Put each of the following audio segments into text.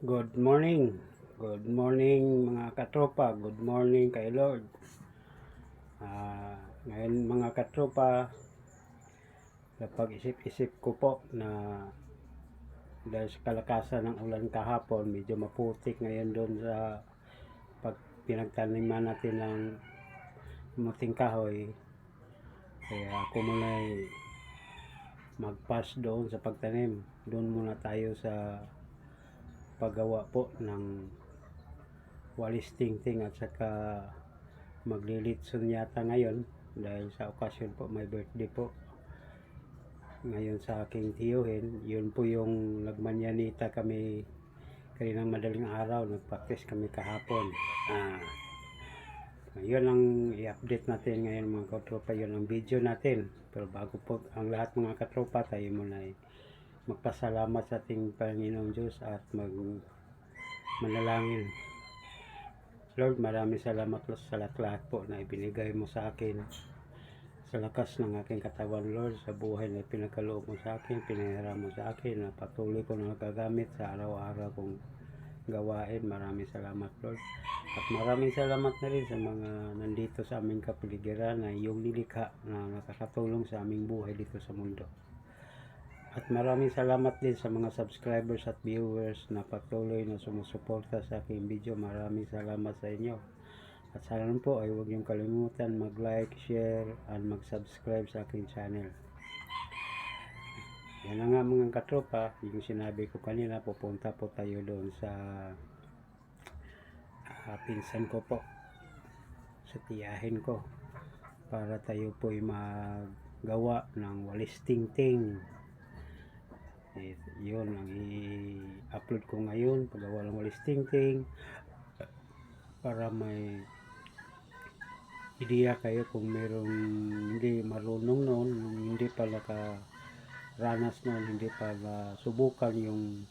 Good morning. Good morning mga katropa. Good morning kay Lord. Ngayon mga katropa, napag-isip-isip ko po na dahil sa kalakasan ng ulan kahapon, medyo maputik ngayon doon sa pag pinagtaniman natin ng muting kahoy. Kaya ako muna mag-pass doon sa pagtanim. Doon muna tayo sa paggawa po ng walis tingting at saka maglilitson yata ngayon dahil sa okasyon po, may birthday po ngayon sa aking tiyuhin. Yun po yung nagmanyanita kami kaninang madaling araw, nagpractice kami kahapon. Yun ang i-update natin ngayon mga katropa, yun ang video natin. Pero bago po ang lahat mga katropa, tayo muna ay magpasalamat sa ating Panginoong Diyos at manalangin. Lord, maraming salamat sa lahat po na ibinigay mo sa akin, sa lakas ng aking katawan, Lord, sa buhay na pinagkaloob mo sa akin, pinahiram mo sa akin, na patuloy ko na nagagamit sa araw-araw kong gawain. Maraming salamat, Lord. At maraming salamat na rin sa mga nandito sa aming kapaligiran na iyong nilikha na nakakatulong sa aming buhay dito sa mundo. At maraming salamat din sa mga subscribers at viewers na patuloy na sumusuporta sa aking video. Maraming salamat sa inyo. At sana po ay huwag niyong kalimutan mag-like, share, and mag-subscribe sa aking channel. Yan na nga mga katropa, yung sinabi ko kanina, pupunta po tayo doon sa pinsan ko po, sa tiyahin ko, para tayo po ay maggawa ng walis tingting. Yun ang i-upload ko ngayon, paggawa ng walis tingting, para may ideya kayo kung merong hindi marunong noon, hindi pa nakaranas noon, hindi pa subukan yung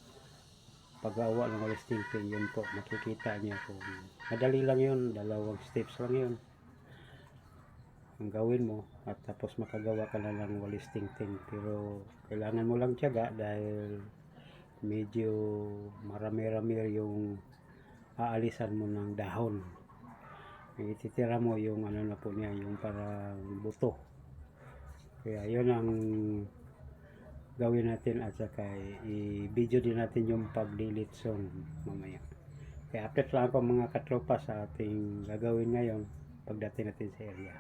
paggawa ng walis tingting. Yun po, makikita niya kung madali lang yun, 2 steps lang yun ang gawin mo, at tapos makagawa ka na lang walis tingting. Pero kailangan mo lang tiyaga dahil medyo marami-rami yung aalisan mo ng dahon. Ititira mo yung ano na po niya, yung parang buto. Kaya yun ang gawin natin, at saka i-video din natin yung paglilitson mamaya. Kaya update lang ako mga katropa sa ating gagawin ngayon pagdating natin sa area.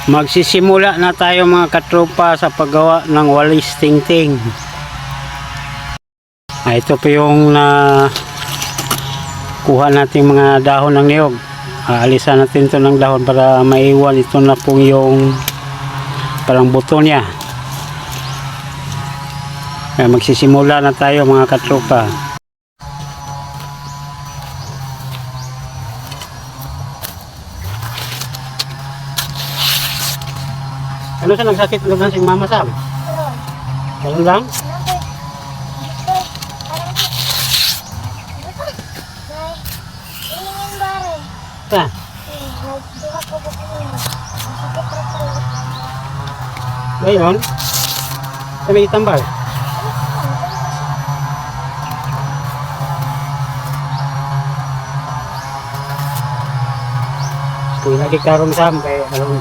Magsisimula na tayo mga katropa sa paggawa ng walis tingting. Ito po yung kuha natin mga dahon ng niyog. Aalisan natin ito ng dahon para maiwan ito na po yung parang buto niya. Kaya magsisimula na tayo mga katropa. Ano sa nagsakit doon si Mama Sam? Ganun lang? Ha? Ngayon? Sa may tambal? Kung lagi karong Sam, kaya alam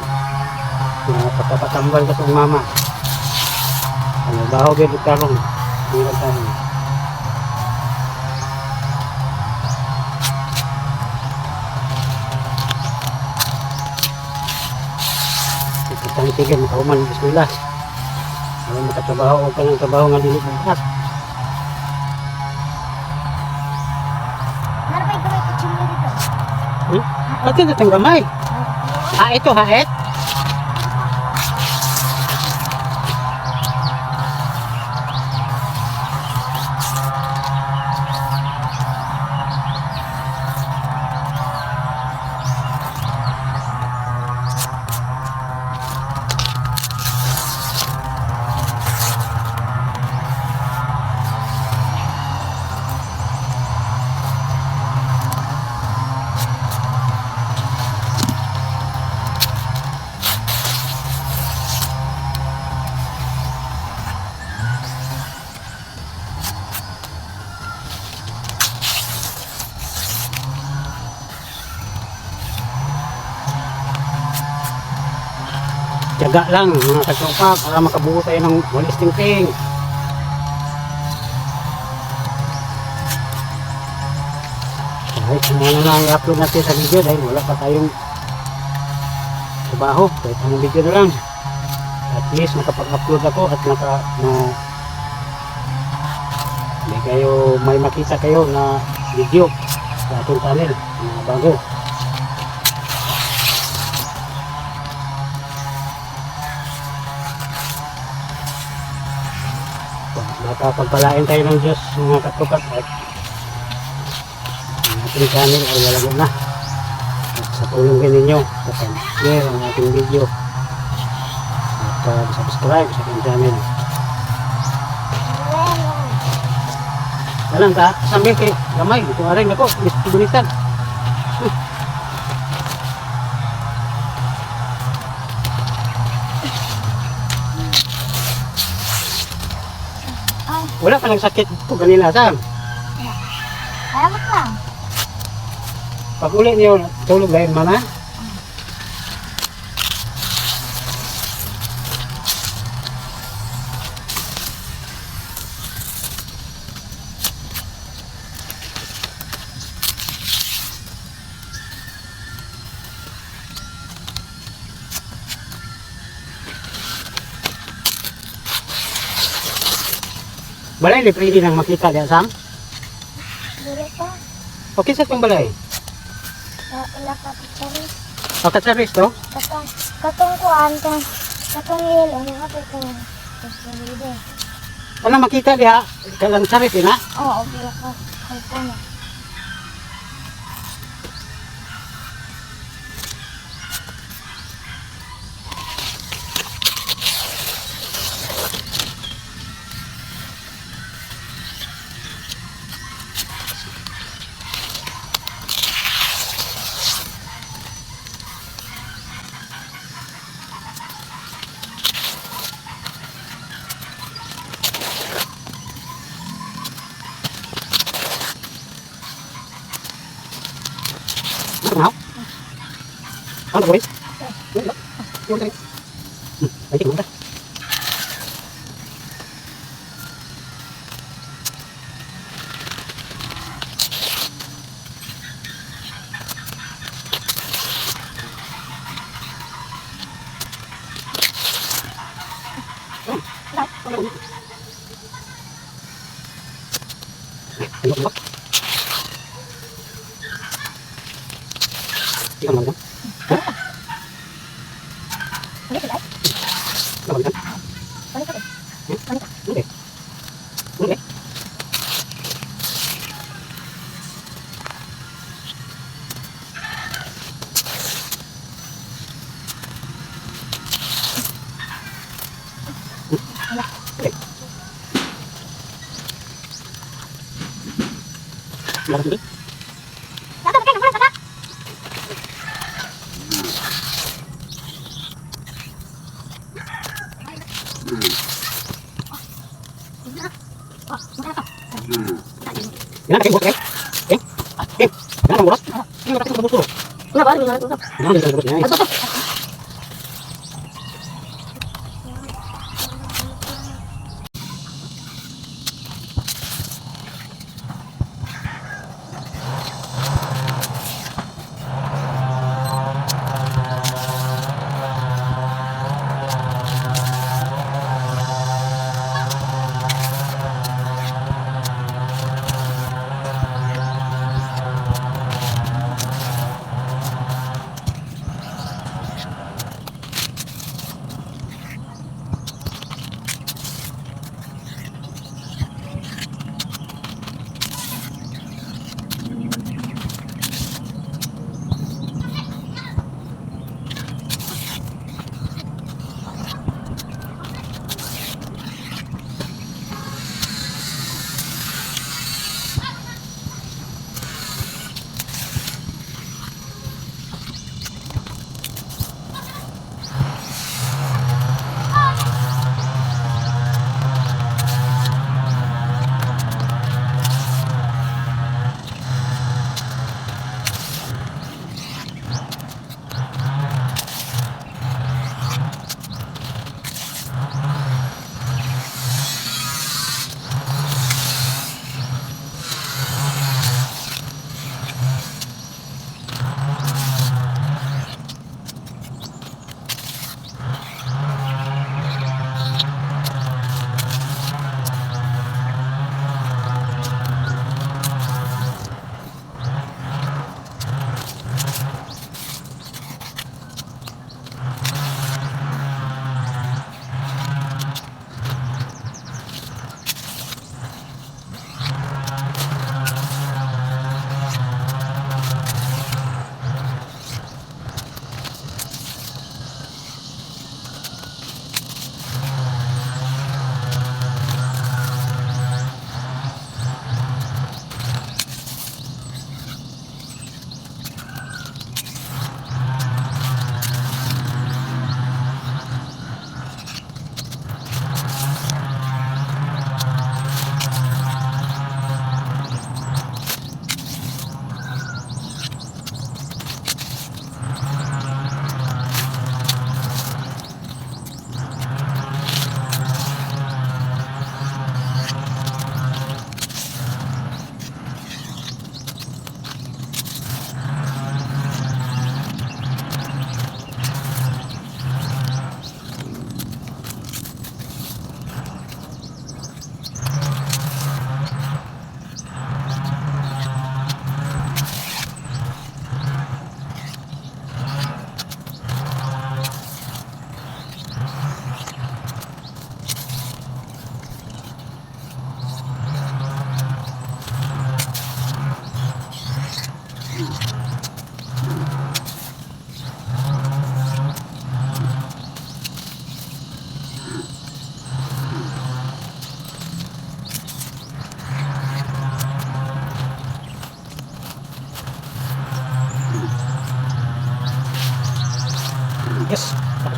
napapatambal ka itong mama. Ano, baho gaya karong. Hindi ka karong. Itang tigan, makauman, bismillah. Alam, makatrabaho o ka ng trabaho nga dilit ng lahat. Harapay ko may kutsumili dito. Ito na itong gamay. Ito haet. tiyaga lang mga katropa para makabuo tayo ng walis tingting. Kahit ano na lang i-upload natin sa video dahil wala pa tayong trabaho, kahit anong video na lang. At least nakapag-upload ako at may makita kayo na video sa ating channel na bago. Pagpalain tayo ng Diyos mga katukat at ang ating channel ay lalago na at sa tulong din ninyo pag-share ang ating video at pag-subscribe sa ating channel. Alam ka, sambil kay gamay ito aring ako, bunitan. Wala ka lang sakit ito kanina, Sam. Salamat lang. Pag uli niyo, tulog dahil mana. Balay, di pwede nang makita diyan, Sam. Dili pa. Okay sa itong balay. Wala pa pictures. Katsaris to? Katong kuan ka. Katong yelo. Ano ka ito? Video. Ano makita diha? Kalang saris na? Oo, wala ka. Kalpo na. Ano? Ano boys? Ay, tingnan ka. Ano ba? Tingnan mo. Ano sila? Ano ba? Ano ka? Hindi. Hindi. Meron din. Kenapa kayak bos kenapa boros? Ini berarti boros tuh. Kenapa? Kenapa? Nah, dari borosnya.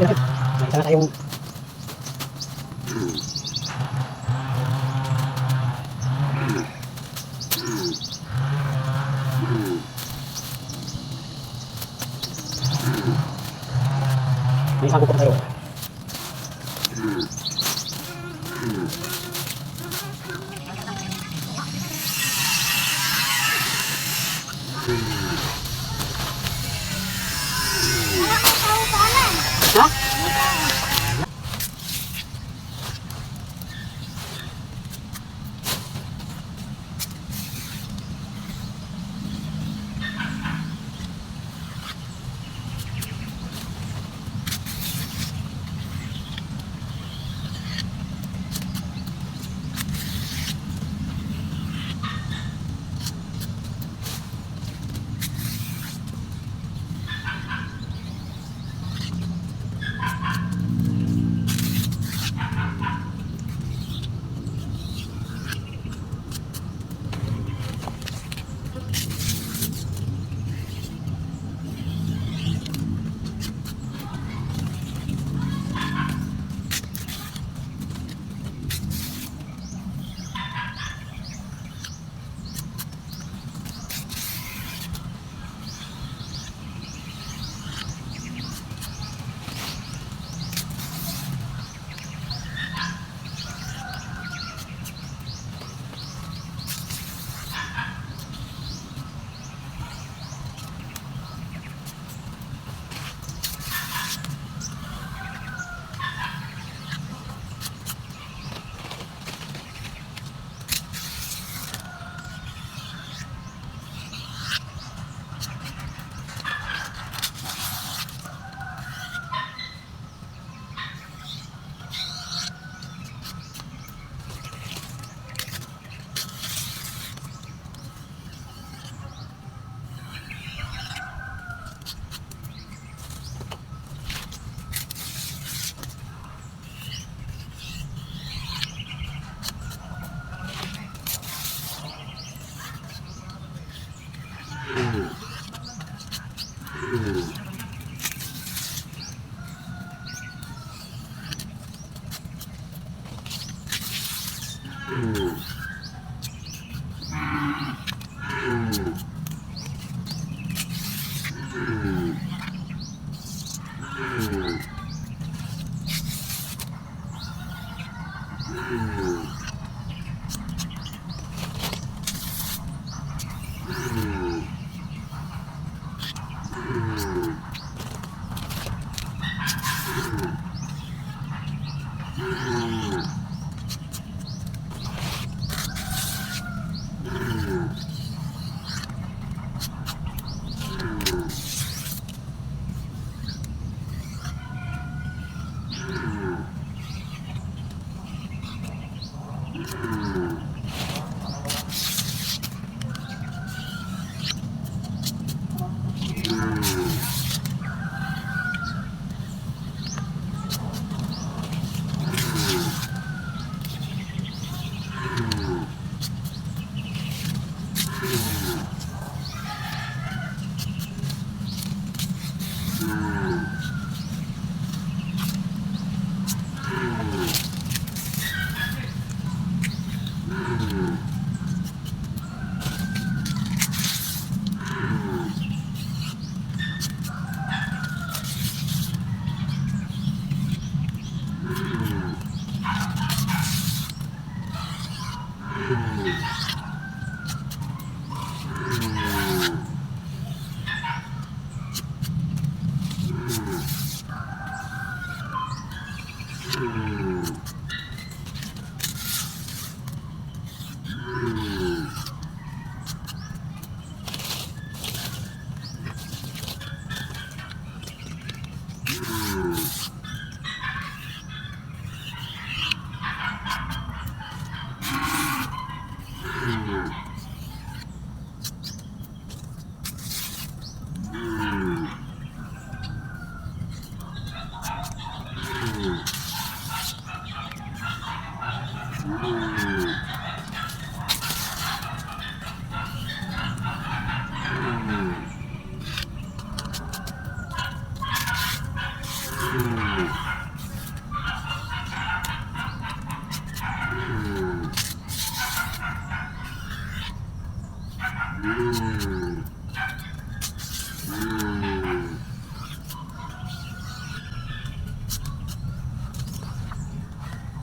Okay na. May isa na tayong may isang bukod tayo. Ha?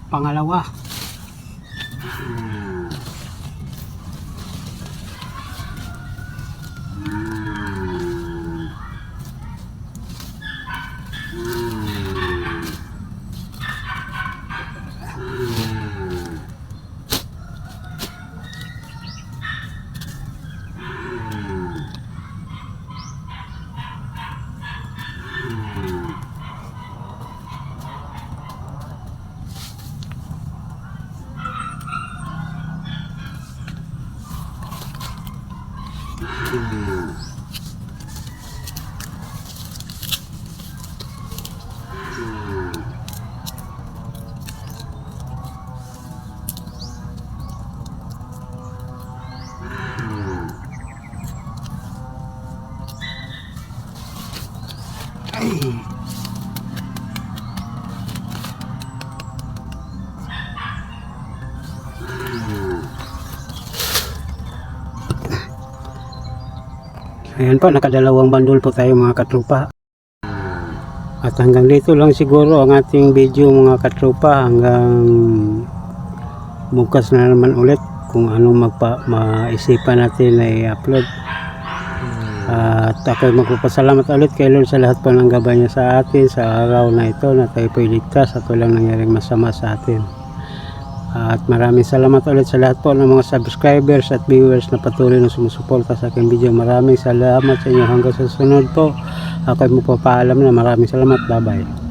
Pangalawa. Ay. Ayan po, nakadalawang bandul po tayo mga katropa. At hanggang dito lang siguro ang ating video mga katropa. Hanggang bukas na naman ulit kung anong maisipan natin na i-upload. At ako'y magpapasalamat ulit kay Lord sa lahat po ng gabay niya sa atin sa araw na ito na tayo po'y ligtas at walang nangyaring masama sa atin. At maraming salamat ulit sa lahat po ng mga subscribers at viewers na patuloy na sumusuporta sa aking video. Maraming salamat sa inyo. Hanggang sa sunod po, ako'y magpapaalam na maraming salamat. Bye bye.